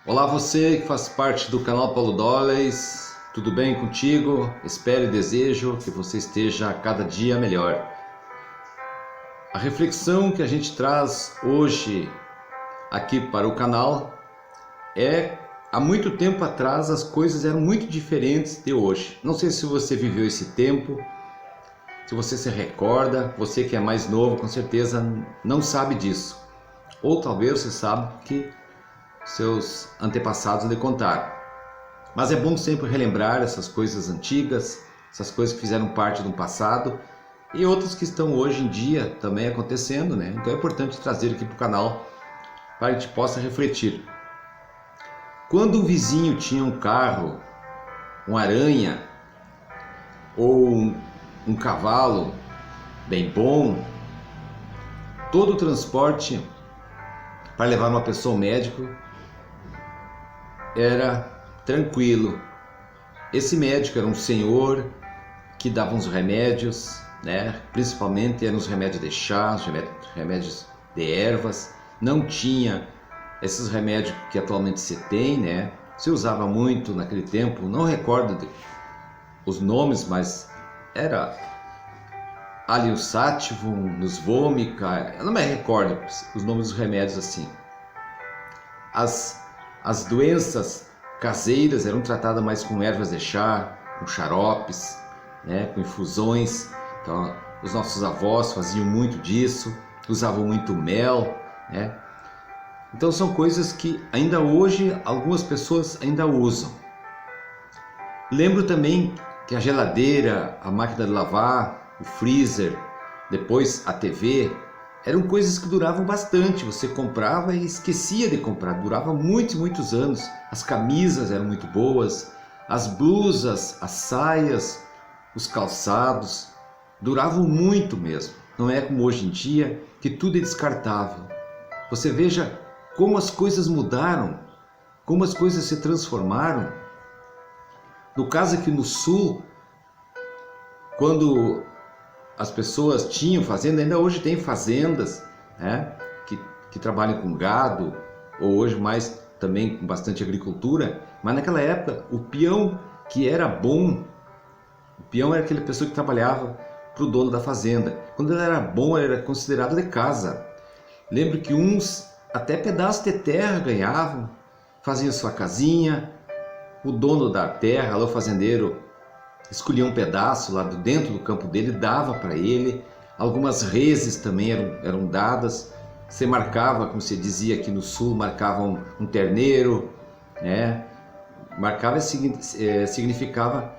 Olá, você que faz parte do canal Paulo Dollars, tudo bem contigo? Espero e desejo que você esteja a cada dia melhor. A reflexão que a gente traz hoje aqui para o canal é: há muito tempo atrás as coisas eram muito diferentes de hoje. Não sei se você viveu esse tempo, se você se recorda, você que é mais novo com certeza não sabe disso. Ou talvez você sabe que seus antepassados lhe contaram. Mas é bom sempre relembrar essas coisas antigas, essas coisas que fizeram parte do passado e outras que estão hoje em dia também acontecendo, né? Então é importante trazer aqui para o canal para que a gente possa refletir. Quando o vizinho tinha um carro, uma aranha ou um cavalo bem bom, todo o transporte para levar uma pessoa ao médico era tranquilo. Esse médico era um senhor que dava uns remédios, né? Principalmente eram os remédios de chá, os remédios de ervas. Não tinha esses remédios que atualmente se tem, né? Se usava muito naquele tempo, não recordo os nomes, mas era Aliosativum, Nusvomica, eu não me recordo os nomes dos remédios assim. As doenças caseiras eram tratadas mais com ervas de chá, com xaropes, né, com infusões. Então, os nossos avós faziam muito disso, usavam muito mel, né? Então são coisas que ainda hoje algumas pessoas ainda usam. Lembro também que a geladeira, a máquina de lavar, o freezer, depois a TV, eram coisas que duravam bastante. Você comprava e esquecia de comprar, durava muitos anos. As camisas eram muito boas, as blusas, as saias, os calçados, duravam muito mesmo. Não é como hoje em dia, que tudo é descartável. Você veja como as coisas mudaram, como as coisas se transformaram. No caso aqui no sul, quando as pessoas tinham fazenda, ainda hoje tem fazendas, né, que trabalham com gado, ou hoje mais também com bastante agricultura, mas naquela época o peão que era bom, o peão era aquela pessoa que trabalhava para o dono da fazenda. Quando ele era bom, ele era considerado de casa. Lembro que uns até pedaços de terra ganhavam, faziam sua casinha, o dono da terra, o fazendeiro, escolhia um pedaço lá dentro do campo dele, dava para ele. Algumas reses também eram dadas. Você marcava, como se dizia aqui no sul, marcava um terneiro, né? Marcava significava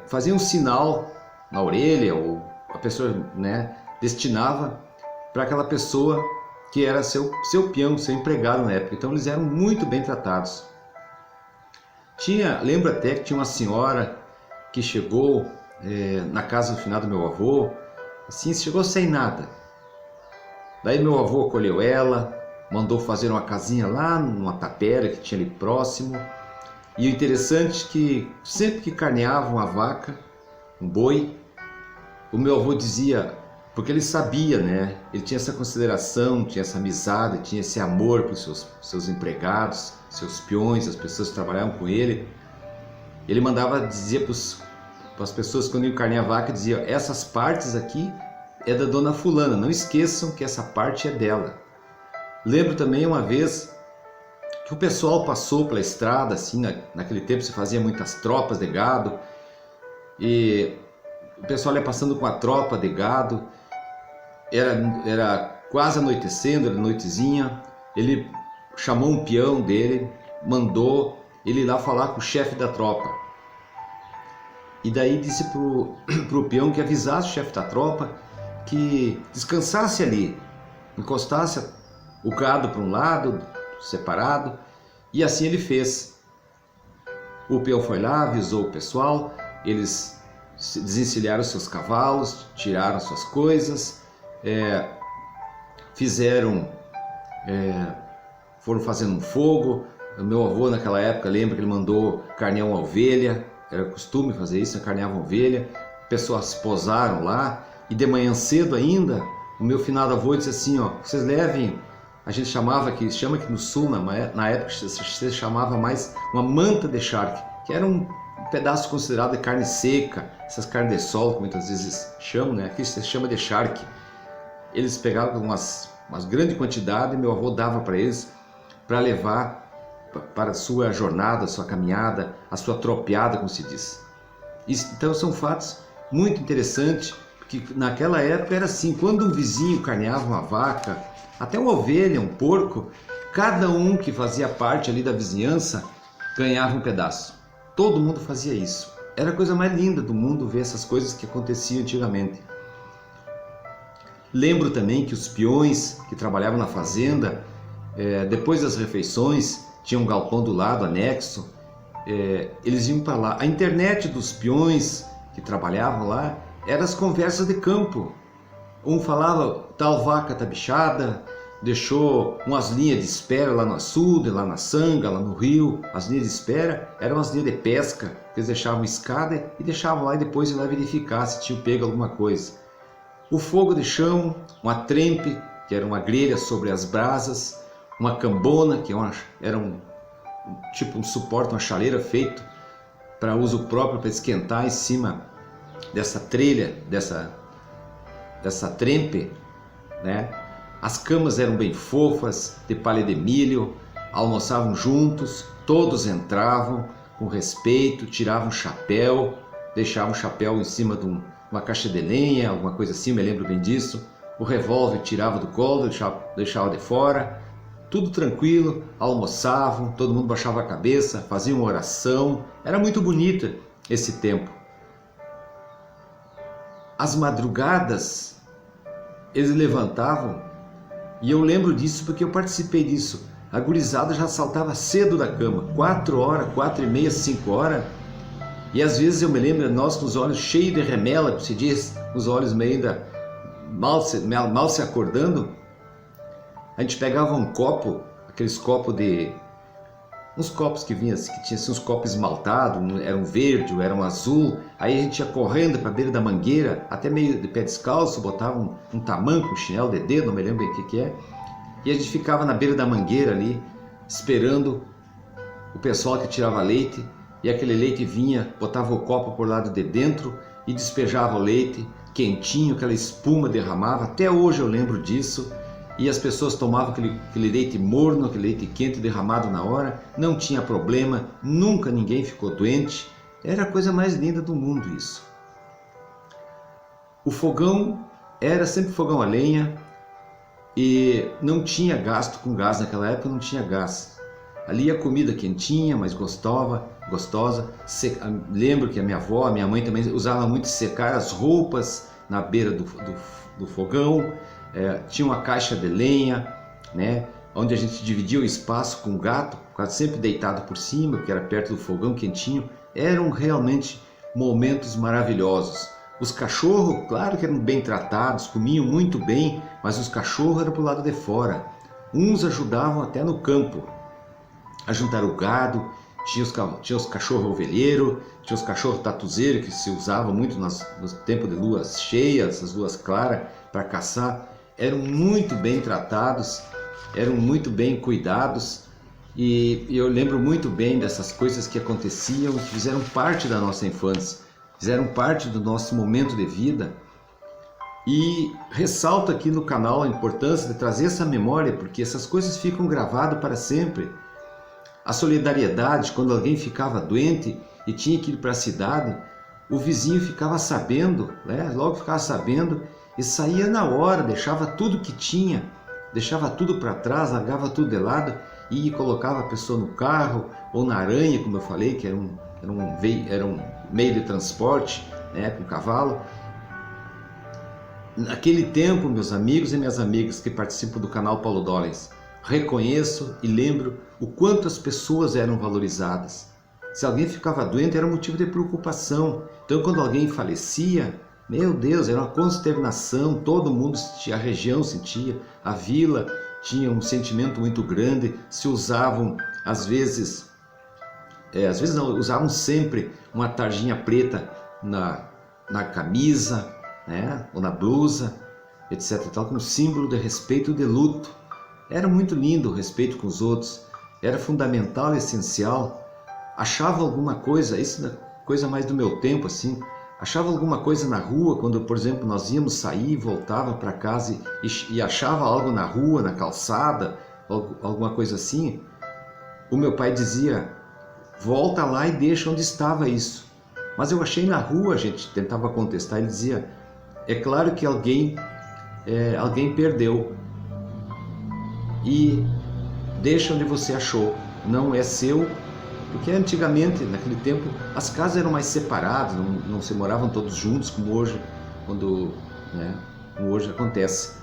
fazia um sinal na orelha, ou a pessoa, né, destinava para aquela pessoa que era seu peão, seu empregado na época. Então eles eram muito bem tratados. Lembro até que tinha uma senhora que chegou na casa do finado meu avô, assim, chegou sem nada. Daí meu avô acolheu ela, mandou fazer uma casinha lá numa tapera que tinha ali próximo. E o interessante é que sempre que carneava uma vaca, um boi, o meu avô dizia, porque ele sabia, né? Ele tinha essa consideração, tinha essa amizade, tinha esse amor para os seus empregados, seus peões, as pessoas que trabalhavam com ele. Ele mandava dizer para as pessoas, quando iam carnear a vaca, dizia: essas partes aqui é da dona fulana, não esqueçam que essa parte é dela. Lembro também uma vez que o pessoal passou pela estrada, assim, naquele tempo se fazia muitas tropas de gado, e o pessoal ia passando com a tropa de gado, era quase anoitecendo, era noitezinha. Ele chamou um peão dele, mandou ele ir lá falar com o chefe da tropa. E daí disse pro peão que avisasse o chefe da tropa que descansasse ali, encostasse o gado para um lado, separado, e assim ele fez. O peão foi lá, avisou o pessoal, eles desencilharam seus cavalos, tiraram suas coisas, foram fazendo um fogo. O meu avô naquela época, lembra que ele mandou carnear uma ovelha, era costume fazer isso, carneava uma ovelha, pessoas posaram lá, e de manhã cedo ainda, o meu finado avô disse assim, ó, vocês levem, a gente chama aqui no sul, na época se chamava mais uma manta de charque, que era um pedaço considerado de carne seca, essas carnes de sol, que muitas vezes chamam, né? Aqui se chama de charque. Eles pegavam umas grande quantidade e meu avô dava para eles, para levar para a sua jornada, a sua caminhada, a sua tropeada, como se diz. Então são fatos muito interessantes, porque naquela época era assim, quando um vizinho carneava uma vaca, até uma ovelha, um porco, cada um que fazia parte ali da vizinhança ganhava um pedaço. Todo mundo fazia isso. Era a coisa mais linda do mundo ver essas coisas que aconteciam antigamente. Lembro também que os peões que trabalhavam na fazenda, depois das refeições, tinha um galpão do lado, anexo, eles iam para lá. A internet dos peões que trabalhavam lá eram as conversas de campo. Um falava, tal vaca tá bichada, deixou umas linhas de espera lá no açude, lá na sanga, lá no rio. As linhas de espera eram as linhas de pesca, que eles deixavam escada e deixavam lá e depois iam lá verificar se tinha pego alguma coisa. O fogo de chão, uma trempe, que era uma grelha sobre as brasas, uma cambona, que era tipo um suporte, uma chaleira feito para uso próprio, para esquentar em cima dessa trelha, dessa trempe, né? As camas eram bem fofas, de palha de milho, almoçavam juntos, todos entravam com respeito, tiravam o chapéu, deixavam o chapéu em cima de uma caixa de lenha, alguma coisa assim, me lembro bem disso. O revólver tirava do colo, deixava de fora, tudo tranquilo, almoçavam, todo mundo baixava a cabeça, faziam uma oração. Era muito bonito esse tempo. As madrugadas, eles levantavam, e eu lembro disso porque eu participei disso. A gurizada já saltava cedo da cama, 4 horas, 4h30, 5 horas. E às vezes eu me lembro, nós com os olhos cheios de remela, como se diz, os olhos meio ainda mal se acordando. A gente pegava um copo, aqueles copos uns copos que vinham, que tinha assim, uns copos esmaltados, era um verde, era um azul. Aí a gente ia correndo para a beira da mangueira, até meio de pé descalço, botava um tamanco, um chinelo de dedo, não me lembro bem o que é. E a gente ficava na beira da mangueira ali, esperando o pessoal que tirava leite. E aquele leite vinha, botava o copo por lado de dentro e despejava o leite quentinho, aquela espuma derramava. Até hoje eu lembro disso. E as pessoas tomavam aquele leite morno, aquele leite quente derramado na hora, não tinha problema, nunca ninguém ficou doente, era a coisa mais linda do mundo isso. O fogão era sempre fogão a lenha e não tinha gasto com gás, naquela época não tinha gás. Ali a comida quentinha, mas gostosa. Lembro que a minha avó, a minha mãe também usava muito secar as roupas na beira do fogão. Tinha uma caixa de lenha, né, onde a gente dividia o espaço com o gato, quase sempre deitado por cima, que era perto do fogão quentinho. Eram realmente momentos maravilhosos. Os cachorros, claro que eram bem tratados, comiam muito bem, mas os cachorros eram para o lado de fora. Uns ajudavam até no campo a juntar o gado. Tinha os cachorros ovelheiros, tinha os cachorros tatuzeiros, que se usavam muito no tempo de luas cheias, as luas claras, para caçar. Eram muito bem tratados, eram muito bem cuidados, e eu lembro muito bem dessas coisas que aconteciam, que fizeram parte da nossa infância, fizeram parte do nosso momento de vida. E ressalto aqui no canal a importância de trazer essa memória, porque essas coisas ficam gravadas para sempre. A solidariedade, quando alguém ficava doente e tinha que ir para a cidade, o vizinho ficava sabendo, né? Logo ficava sabendo, e saía na hora, deixava tudo que tinha, deixava tudo para trás, largava tudo de lado e colocava a pessoa no carro ou na aranha, como eu falei, que era um meio de transporte, né, com cavalo. Naquele tempo, meus amigos e minhas amigas que participam do canal Paulo Dollens, reconheço e lembro o quanto as pessoas eram valorizadas. Se alguém ficava doente, era motivo de preocupação. Então, quando alguém falecia, meu Deus, era uma consternação, todo mundo sentia, a região sentia, a vila tinha um sentimento muito grande, se usavam, às vezes não, usavam sempre uma tarjinha preta na camisa, né, ou na blusa, etc. Tal, como símbolo de respeito e de luto. Era muito lindo o respeito com os outros, era fundamental e essencial. Achava alguma coisa, isso é coisa mais do meu tempo, assim, achava alguma coisa na rua, quando, por exemplo, nós íamos sair, voltava para casa e achava algo na rua, na calçada, alguma coisa assim, o meu pai dizia, volta lá e deixa onde estava isso. Mas eu achei na rua, a gente tentava contestar, ele dizia, é claro que alguém perdeu e deixa onde você achou, não é seu. Porque antigamente, naquele tempo, as casas eram mais separadas, não se moravam todos juntos como hoje, como hoje acontece.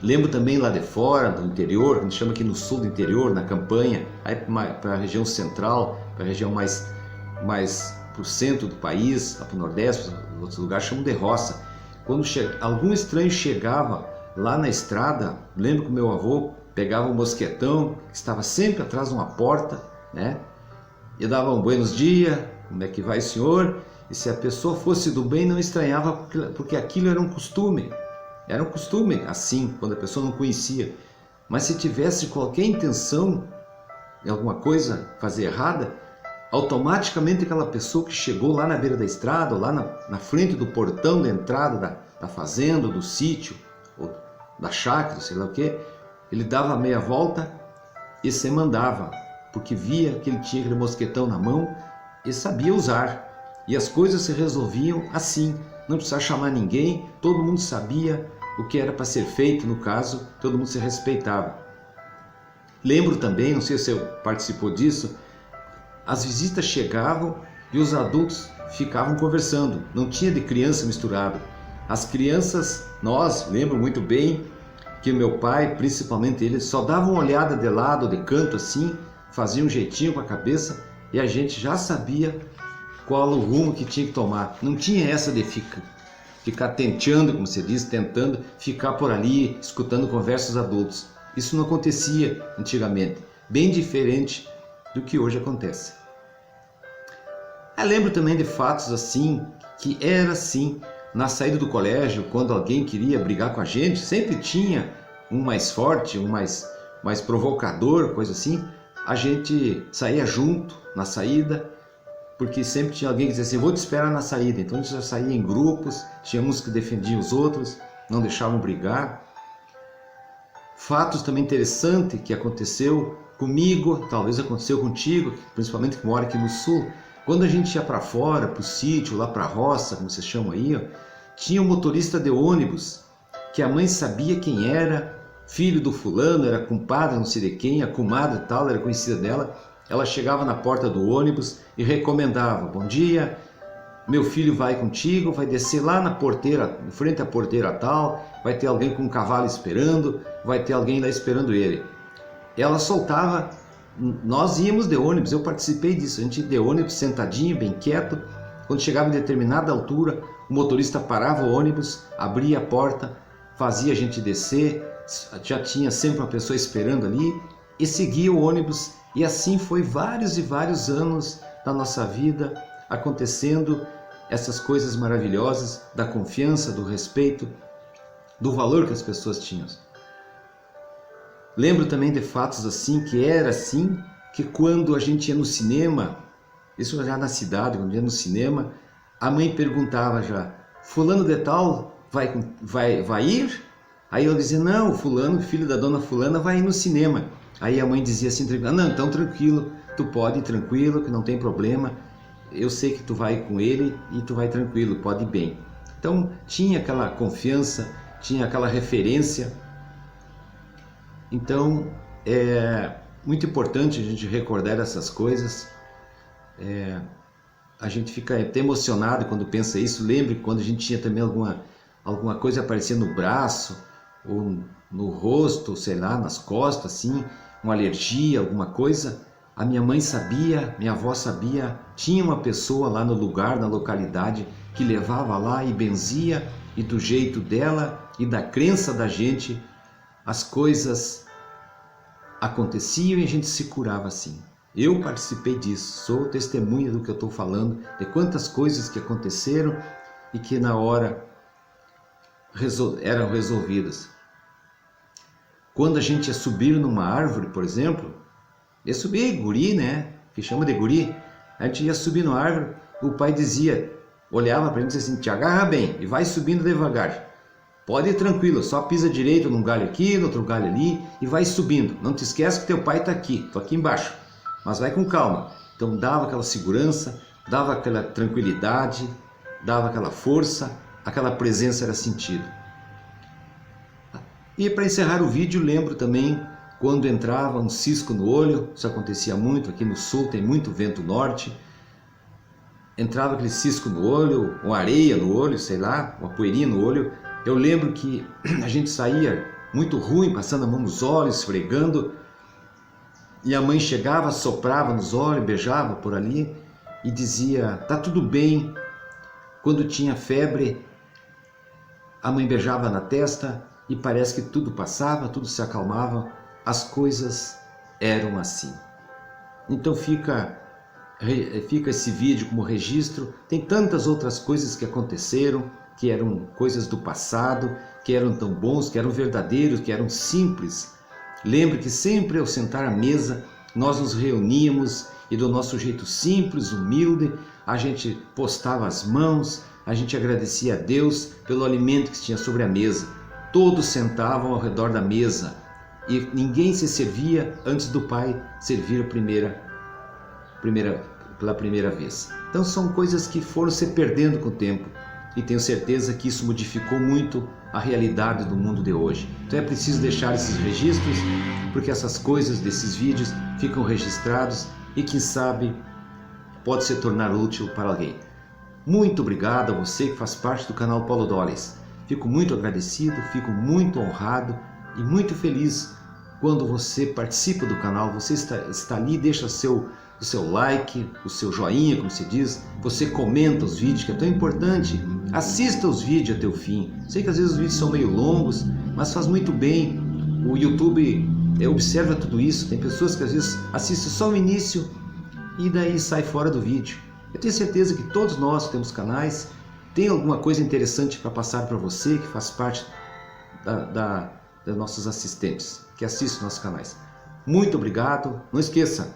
Lembro também lá de fora, do interior, a gente chama aqui no sul do interior, na campanha, aí para a região central, para a região mais para o centro do país, lá para o nordeste, para outros lugares, chamam de roça. Quando algum estranho chegava lá na estrada, lembro que meu avô pegava um mosquetão, que estava sempre atrás de uma porta, né? E dava um buenos dias, como é que vai, senhor? E se a pessoa fosse do bem, não estranhava, porque aquilo era um costume assim, quando a pessoa não conhecia. Mas se tivesse qualquer intenção em alguma coisa fazer errada, automaticamente aquela pessoa que chegou lá na beira da estrada, ou lá na frente do portão da entrada da fazenda, do sítio, ou da chácara, sei lá o que, ele dava meia volta e se mandava, porque via que ele tinha aquele mosquetão na mão e sabia usar. E as coisas se resolviam assim, não precisava chamar ninguém, todo mundo sabia o que era para ser feito, no caso, todo mundo se respeitava. Lembro também, não sei se você participou disso, as visitas chegavam e os adultos ficavam conversando, não tinha de criança misturado. As crianças, lembro muito bem que meu pai, principalmente ele, só dava uma olhada de lado, de canto assim, fazia um jeitinho com a cabeça e a gente já sabia qual o rumo que tinha que tomar. Não tinha essa de ficar tenteando, como se diz, tentando ficar por ali, escutando conversas adultos. Isso não acontecia antigamente, bem diferente do que hoje acontece. Eu lembro também de fatos assim, que era assim, na saída do colégio, quando alguém queria brigar com a gente, sempre tinha um mais forte, um mais provocador, coisa assim, a gente saía junto na saída, porque sempre tinha alguém que dizia assim, vou te esperar na saída. Então a gente já saía em grupos, tinha uns que defendiam os outros, não deixavam brigar. Fatos também interessantes que aconteceu comigo, talvez aconteceu contigo, principalmente que mora aqui no sul. Quando a gente ia para fora, para o sítio, lá para a roça, como vocês chamam aí, tinha um motorista de ônibus que a mãe sabia quem era, filho do fulano, era compadre, não sei de quem, a comadre tal, era conhecida dela. Ela chegava na porta do ônibus e recomendava, bom dia, meu filho vai contigo, vai descer lá na porteira, em frente à porteira tal, vai ter alguém com um cavalo esperando, vai ter alguém lá esperando ele. Ela soltava, nós íamos de ônibus, eu participei disso, a gente ia de ônibus sentadinho, bem quieto. Quando chegava em determinada altura, o motorista parava o ônibus, abria a porta, fazia a gente descer, já tinha sempre uma pessoa esperando ali e seguia o ônibus. E assim foi vários e vários anos da nossa vida acontecendo essas coisas maravilhosas da confiança, do respeito, do valor que as pessoas tinham. Lembro também de fatos assim, que era assim, que quando a gente ia no cinema, isso já na cidade, quando ia no cinema, a mãe perguntava já, fulano de tal vai ir? Aí eu dizia, não, o fulano, filho da dona fulana, vai ir no cinema. Aí a mãe dizia assim, não, então tranquilo, tu pode ir tranquilo, que não tem problema, eu sei que tu vai com ele e tu vai tranquilo, pode ir bem. Então tinha aquela confiança, tinha aquela referência. Então é muito importante a gente recordar essas coisas. a gente fica até emocionado quando pensa isso. Lembre quando a gente tinha também alguma coisa aparecia no braço ou no rosto, sei lá, nas costas, assim, uma alergia, alguma coisa. A minha mãe sabia, minha avó sabia, tinha uma pessoa lá no lugar, na localidade, que levava lá e benzia, e do jeito dela e da crença da gente, as coisas aconteciam e a gente se curava assim. Eu participei disso, sou testemunha do que eu estou falando, de quantas coisas que aconteceram e que na hora eram resolvidas. Quando a gente ia subir numa árvore, por exemplo, ia subir guri, né? Que chama de guri. A gente ia subir numa árvore, o pai dizia, olhava para a gente e dizia assim, te agarra bem e vai subindo devagar. Pode ir tranquilo, só pisa direito num galho aqui, no outro galho ali e vai subindo. Não te esquece que teu pai está aqui, tô aqui embaixo, mas vai com calma. Então dava aquela segurança, dava aquela tranquilidade, dava aquela força, aquela presença era sentida. E para encerrar o vídeo, lembro também quando entrava um cisco no olho, isso acontecia muito, aqui no sul tem muito vento norte, entrava aquele cisco no olho, uma areia no olho, sei lá, uma poeirinha no olho. Eu lembro que a gente saía muito ruim, passando a mão nos olhos, esfregando, e a mãe chegava, soprava nos olhos, beijava por ali e dizia, tá tudo bem. Quando tinha febre, a mãe beijava na testa e parece que tudo passava, tudo se acalmava, as coisas eram assim. Então fica esse vídeo como registro. Tem tantas outras coisas que aconteceram, que eram coisas do passado, que eram tão bons, que eram verdadeiros, que eram simples. Lembre que sempre ao sentar à mesa, nós nos reuníamos e do nosso jeito simples, humilde, a gente postava as mãos, a gente agradecia a Deus pelo alimento que tinha sobre a mesa. Todos sentavam ao redor da mesa e ninguém se servia antes do Pai servir pela primeira vez. Então são coisas que foram se perdendo com o tempo e tenho certeza que isso modificou muito a realidade do mundo de hoje. Então é preciso deixar esses registros, porque essas coisas desses vídeos ficam registrados e quem sabe pode se tornar útil para alguém. Muito obrigado a você que faz parte do canal Paulo Doles. Fico muito agradecido, fico muito honrado e muito feliz quando você participa do canal, você está ali, deixa o seu like, o seu joinha, como se diz, você comenta os vídeos, que é tão importante, assista os vídeos até o fim. Sei que às vezes os vídeos são meio longos, mas faz muito bem. O YouTube observa tudo isso, tem pessoas que às vezes assistem só o início e daí sai fora do vídeo. Eu tenho certeza que todos nós temos canais, tem alguma coisa interessante para passar para você que faz parte das nossos assistentes, que assistem nossos canais. Muito obrigado, não esqueça,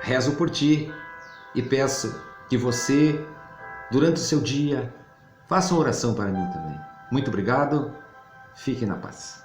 rezo por ti e peço que você, durante o seu dia, faça uma oração para mim também. Muito obrigado, fique na paz.